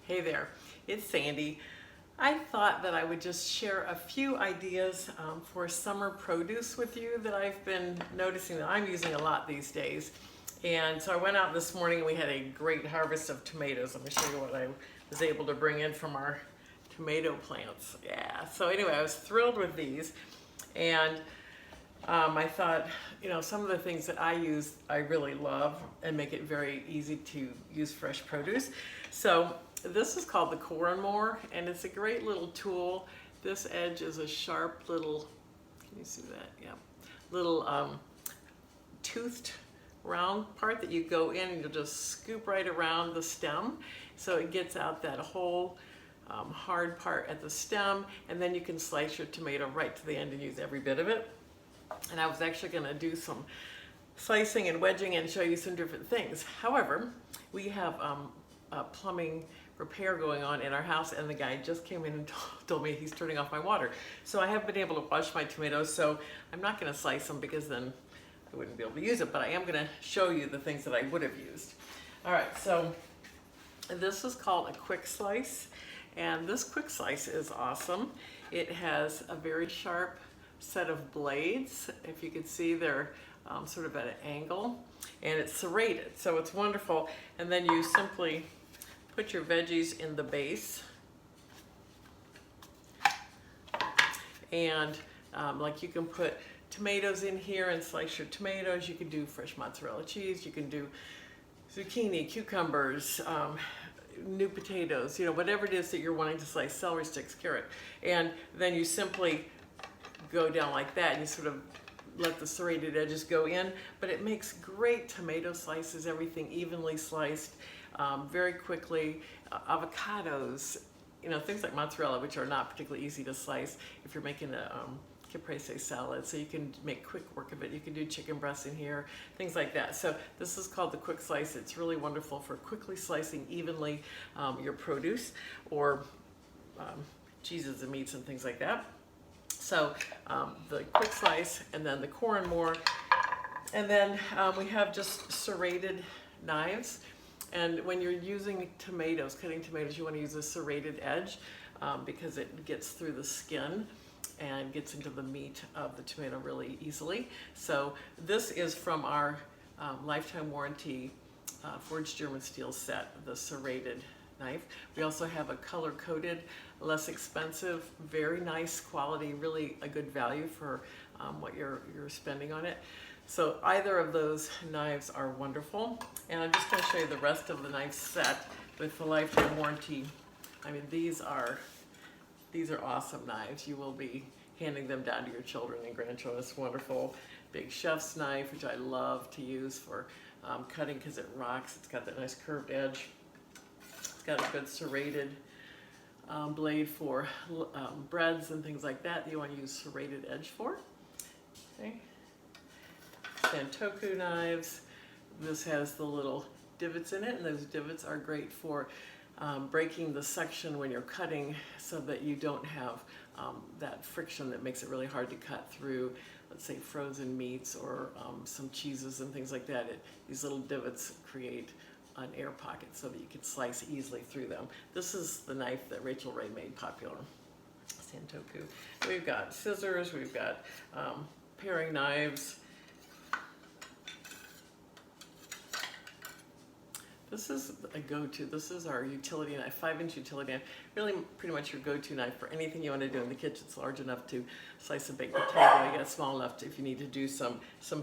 Hey there, it's Sandy. I thought that I would just share a few ideas for summer produce with you that I've been noticing that I'm using a lot these days. And so I went out this morning and we had a great harvest of tomatoes. Let me show you what I was able to bring in from our tomato plants. Yeah, so anyway, I was thrilled with these. And I thought, some of the things that I use, I really love and make it very easy to use fresh produce. So this is called the Core and More, and it's a great little tool. This edge is a sharp little, can you see that? Yeah, little toothed round part that you go in and you'll just scoop right around the stem. So it gets out that whole hard part at the stem, and then you can slice your tomato right to the end and use every bit of it. And I was actually going to do some slicing and wedging and show you some different things. However, we have a plumbing repair going on in our house, and the guy just came in and told me he's turning off my water. So I haven't been able to wash my tomatoes, so I'm not going to slice them because then I wouldn't be able to use it, but I am going to show you the things that I would have used. All right, so this is called a quick slice, and this quick slice is awesome. It has a very sharp set of blades. If you can see, they're sort of at an angle, and it's serrated, so it's wonderful. And then you simply put your veggies in the base, and like you can put tomatoes in here and slice your tomatoes. You can do fresh mozzarella cheese, you can do zucchini, cucumbers, new potatoes, whatever it is that you're wanting to slice, celery sticks, carrot. And then you simply go down like that and you sort of let the serrated edges go in, but it makes great tomato slices, everything evenly sliced, very quickly. Avocados, things like mozzarella, which are not particularly easy to slice if you're making a caprese salad, so you can make quick work of it. You can do chicken breasts in here, things like that. So this is called the quick slice. It's really wonderful for quickly slicing evenly your produce or cheeses and meats and things like that. So the quick slice, and then the Core and More, and then we have just serrated knives. And when you're using tomatoes, cutting tomatoes, you want to use a serrated edge because it gets through the skin and gets into the meat of the tomato really easily. So this is from our lifetime warranty forged German steel set, the serrated knife. We also have a color-coded, less expensive, very nice quality, really a good value for what you're spending on it. So either of those knives are wonderful. And I'm just going to show you the rest of the knife set with the lifetime warranty. I mean, these are awesome knives. You will be handing them down to your children and grandchildren. It's wonderful. Big chef's knife, which I love to use for cutting because it rocks. It's got that nice curved edge. It's got a good serrated blade for breads and things like that you want to use serrated edge for. Okay. Santoku knives. This has the little divots in it, and those divots are great for breaking the section when you're cutting so that you don't have that friction that makes it really hard to cut through, let's say, frozen meats or some cheeses and things like that. These little divots create an air pocket so that you can slice easily through them. This is the knife that Rachel Ray made popular, Santoku. We've got scissors, we've got paring knives. This is a go-to. This is our utility knife, 5-inch utility knife. Really pretty much your go-to knife for anything you want to do in the kitchen. It's large enough to slice a baked potato. You got small enough if you need to do some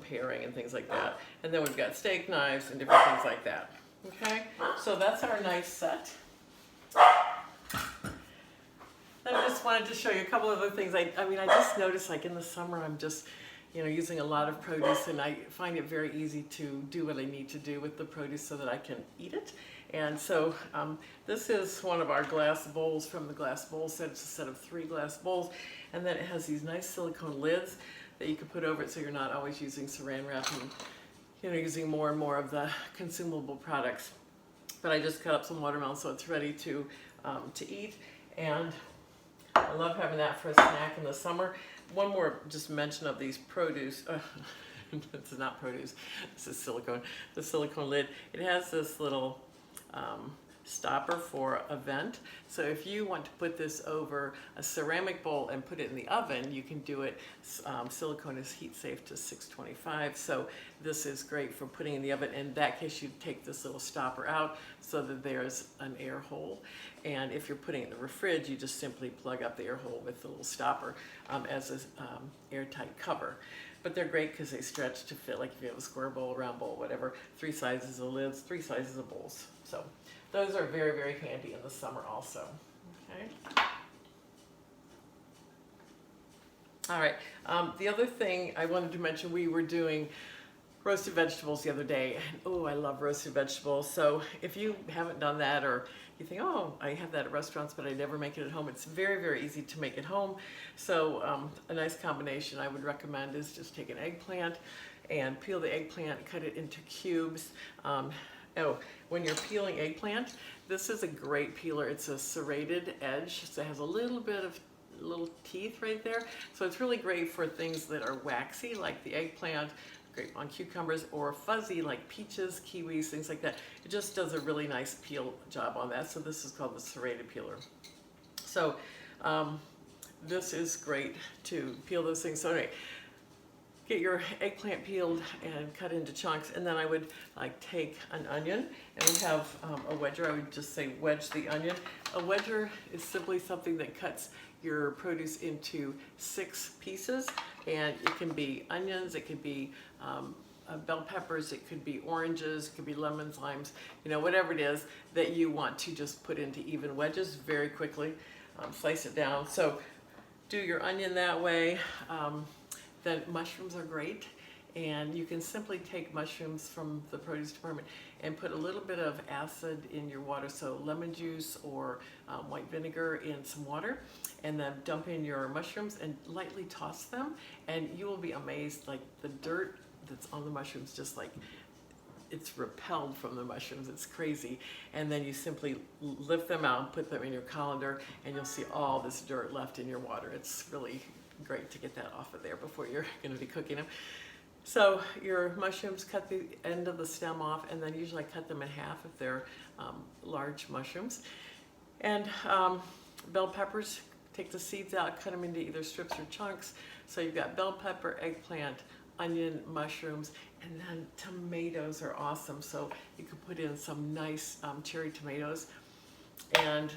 paring and things like that. And then we've got steak knives and different things like that. Okay, so that's our knife set. Then I just wanted to show you a couple of other things. I just noticed, like in the summer, I'm just using a lot of produce, and I find it very easy to do what I need to do with the produce so that I can eat it. And so this is one of our glass bowls from the glass bowl set. It's a set of 3 glass bowls, and then it has these nice silicone lids that you can put over it so you're not always using saran wrap and using more and more of the consumable products. But I just cut up some watermelon so it's ready to eat, and I love having that for a snack in the summer. One more just mention of these produce. It's not produce, this is silicone. The silicone lid, it has this little stopper for a vent. So if you want to put this over a ceramic bowl and put it in the oven, you can do it. Silicone is heat safe to 625, so this is great for putting in the oven. In that case, you take this little stopper out so that there's an air hole. And if you're putting it in the fridge, you just simply plug up the air hole with the little stopper as an airtight cover. But they're great because they stretch to fit, like if you have a square bowl, round bowl, whatever, 3 sizes of lids, 3 sizes of bowls. So those are very, very handy in the summer also. Okay. All right. The other thing I wanted to mention, we were doing roasted vegetables the other day. And, oh, I love roasted vegetables. So if you haven't done that, or you think, oh, I have that at restaurants, but I never make it at home, it's very, very easy to make at home. So a nice combination I would recommend is just take an eggplant and peel the eggplant, cut it into cubes. When you're peeling eggplant, this is a great peeler. It's a serrated edge, so it has a little bit of little teeth right there. So it's really great for things that are waxy, like the eggplant, great on cucumbers, or fuzzy like peaches, kiwis, things like that. It just does a really nice peel job on that. So this is called the serrated peeler. So this is great to peel those things. So anyway, get your eggplant peeled and cut into chunks, and then I would take an onion, and we have a wedger. I would just say wedge the onion. A wedger is simply something that cuts your produce into 6 pieces, and it can be onions, it could be bell peppers, it could be oranges, it could be lemons, limes, whatever it is that you want to just put into even wedges very quickly. Slice it down. So do your onion that way. Then mushrooms are great, and you can simply take mushrooms from the produce department and put a little bit of acid in your water, so lemon juice or white vinegar in some water, and then dump in your mushrooms and lightly toss them, and you will be amazed, like the dirt that's on the mushrooms, just like it's repelled from the mushrooms. It's crazy. And then you simply lift them out and put them in your colander, and you'll see all this dirt left in your water. It's really great to get that off of there before you're going to be cooking them. So your mushrooms, cut the end of the stem off, and then usually I cut them in half if they're large mushrooms. And bell peppers, take the seeds out, cut them into either strips or chunks. So you've got bell pepper, eggplant, onion, mushrooms, and then tomatoes are awesome. So you could put in some nice cherry tomatoes, and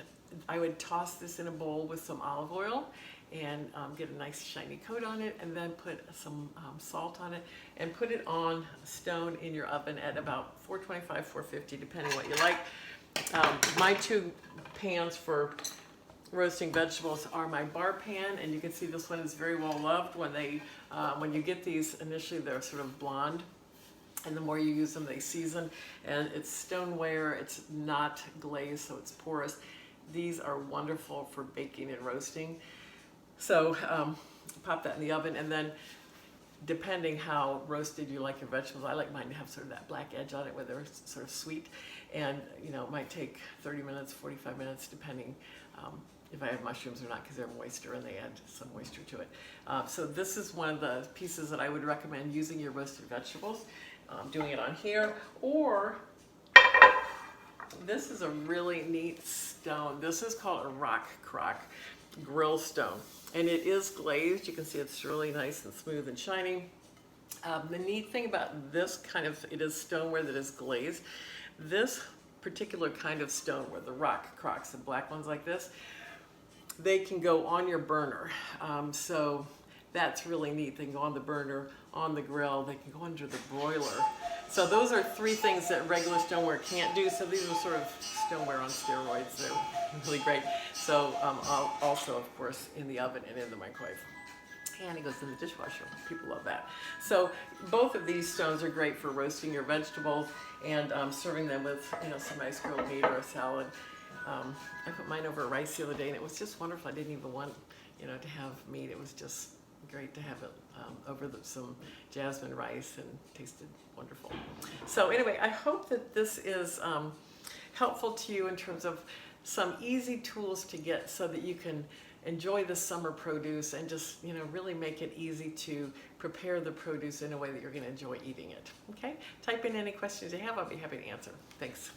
I would toss this in a bowl with some olive oil and get a nice shiny coat on it, and then put some salt on it, and put it on stone in your oven at about 425, 450, depending what you like. My 2 pans for roasting vegetables are my bar pan, and you can see this one is very well loved. When you get these initially, they're sort of blonde, and the more you use them, they season. And it's stoneware, it's not glazed, so it's porous. These are wonderful for baking and roasting. So pop that in the oven, and then depending how roasted you like your vegetables, I like mine to have sort of that black edge on it where they're sort of sweet, and it might take 30 minutes, 45 minutes, depending if I have mushrooms or not, because they're moister and they add some moisture to it. So this is one of the pieces that I would recommend using your roasted vegetables, doing it on here. Or this is a really neat stone. This is called a rock crock grill stone, and it is glazed. You can see it's really nice and smooth and shiny. The neat thing about this it is stoneware that is glazed. This particular kind of stoneware, the rock crocks, the black ones like this, they can go on your burner. So that's really neat. They can go on the burner, on the grill, they can go under the broiler. So those are 3 things that regular stoneware can't do. So these are sort of stoneware on steroids. They're really great. So also, of course, in the oven and in the microwave. And it goes in the dishwasher. People love that. So both of these stones are great for roasting your vegetables and serving them with some nice grilled meat or a salad. I put mine over rice the other day, and it was just wonderful. I didn't even want to have meat. It was just great to have it over some jasmine rice, and tasted wonderful. So anyway, I hope that this is helpful to you in terms of some easy tools to get so that you can enjoy the summer produce and just really make it easy to prepare the produce in a way that you're going to enjoy eating it. Okay, type in any questions you have. I'll be happy to answer. Thanks.